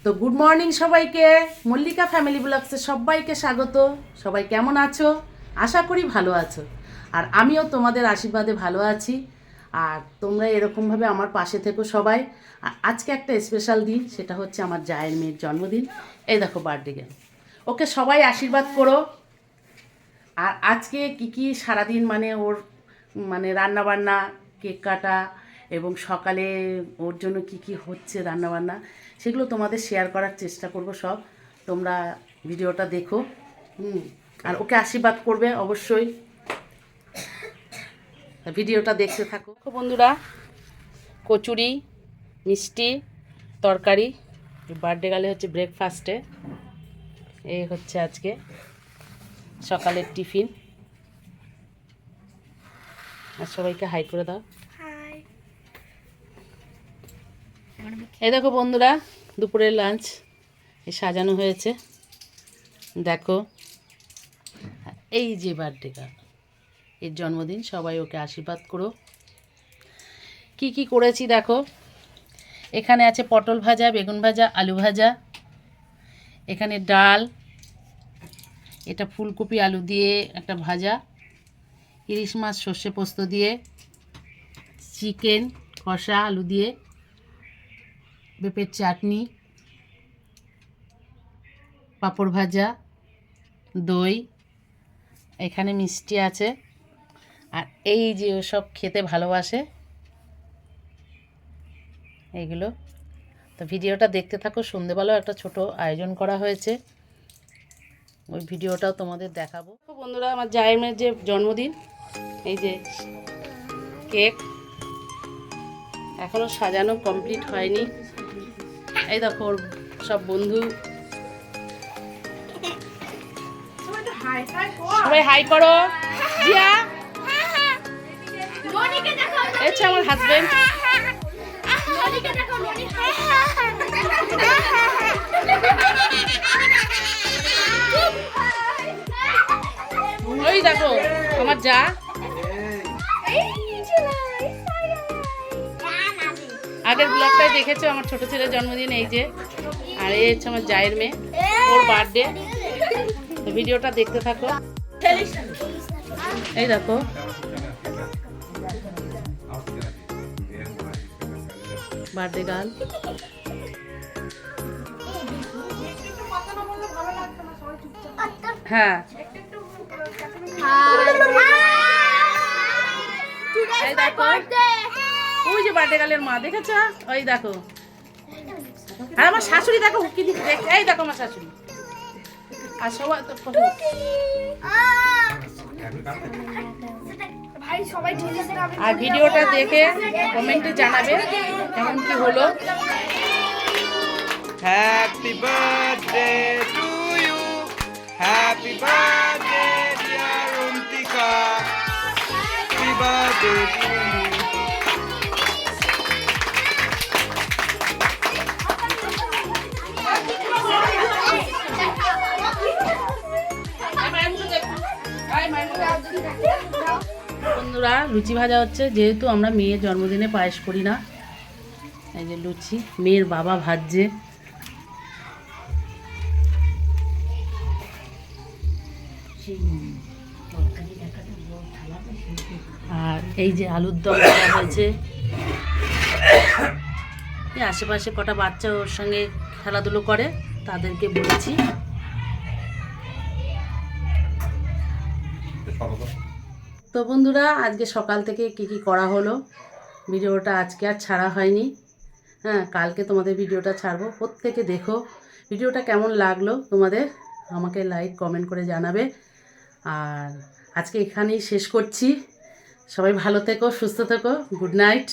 তো good morning সবাইকে, Mallika family ব্লগসে সবাইকে স্বাগত। সবাই কেমন আছো? আশা করি ভালো আছো। আর আমিও তোমাদের আশীর্বাদে ভালো আছি। আর তোমরা এরকমভাবে আমার পাশে থেকো সবাই। আর আজকে একটা স্পেশাল দিন, সেটা হচ্ছে আমার জায়ের মেয়ের জন্মদিন। এই দেখো বার্থডে গেল, ওকে সবাই আশীর্বাদ করো। আর আজকে কি সারাদিন ওর রান্নাবান্না, কেক কাটা এবং সকালে ওর জন্য কি হচ্ছে রান্নাবান্না, সেগুলো তোমাদের শেয়ার করার চেষ্টা করব সব। তোমরা ভিডিওটা দেখো, আর ওকে আশীর্বাদ করবে অবশ্যই। ভিডিওটা দেখতে থাকো বন্ধুরা। কচুরি, মিষ্টি, তরকারি, বার্থডে গালে হচ্ছে ব্রেকফাস্টে। এই হচ্ছে আজকে সকালের টিফিন। আর সবাইকে হাই করে দাও। এই দেখো বন্ধুরা, দুপুরের লাঞ্চ সাজানো হয়েছে দেখো। এই যে বার্থডে গার্ল, এর জন্মদিন, সবাই ওকে আশীর্বাদ করো। কি করেছি দেখো। এখানে আছে পটল ভাজা, বেগুন ভাজা, আলু ভাজা, এখানে ডাল, এটা ফুলকপি আলু দিয়ে একটা ভাজা, ইলিশ মাছ সর্ষে পোস্ত দিয়ে, চিকেন কষা আলু দিয়ে, পেঁপের চাটনি, পাঁপড় ভাজা, দই, এখানে মিষ্টি আছে। আর এই যে ওসব খেতে ভালোবাসে এইগুলো। তো ভিডিওটা দেখতে থাকো। সন্ধেবেলাও একটা ছোট আয়োজন করা হয়েছে, ওই ভিডিওটাও তোমাদের দেখাবো। বন্ধুরা, আমার জায়ের মেয়ের যে জন্মদিন, এই যে কেক এখনও সাজানো কমপ্লিট হয়নি। এই দেখো ওর সব বন্ধু, সবাই হাই করো। জিয়া, এটা আমার হাজবেন্ড। ওই দেখো আমার যা। আগের ব্লগটাই দেখেছো আমার ছোট ছেলের জন্মদিন, এই যে। আর এই হচ্ছে আমার জায়ের মেয়ে, ওর বার্থডে। তো ভিডিওটা দেখতে থাকো। এই দেখো বার্থডে গার্ল। হ্যাঁ, এই দেখো ওই যে বার্থডে গার্লের মা, দেখেছো? ওই দেখো। আর আমার শাশুড়ি দেখো কি দিকে দেখছে। এই দেখো আমার শাশুড়ি। আর সবাই তো আর ভিডিওটা দেখে কমেন্টে জানাবে কেমন কি হলো। Happy birthday to you, happy birthday dear Antika, happy birthday to you. বন্ধুরা, লুচি ভাজা হচ্ছে, যেহেতু আমরা মেয়ের জন্মদিনে পায়েস করি না। এই যে লুচি মেয়ের বাবা ভাজছে। আর এই যে আলুর দম করা হয়েছে। এই আশেপাশে কটা বাচ্চা ওর সঙ্গে খেলাধুলো করে, তাদেরকে বলেছি। তো বন্ধুরা, আজকে সকাল থেকে কি করা হলো, ভিডিওটা আজকে আর ছাড়া হয়নি। হ্যাঁ, কালকে তোমাদের ভিডিওটা ছাড়বো। প্রত্যেকে দেখো ভিডিওটা কেমন লাগলো তোমাদের, আমাকে লাইক কমেন্ট করে জানাবে। আর আজকে এখানেই শেষ করছি। সবাই ভালো থেকো, সুস্থ থেকো। Good night.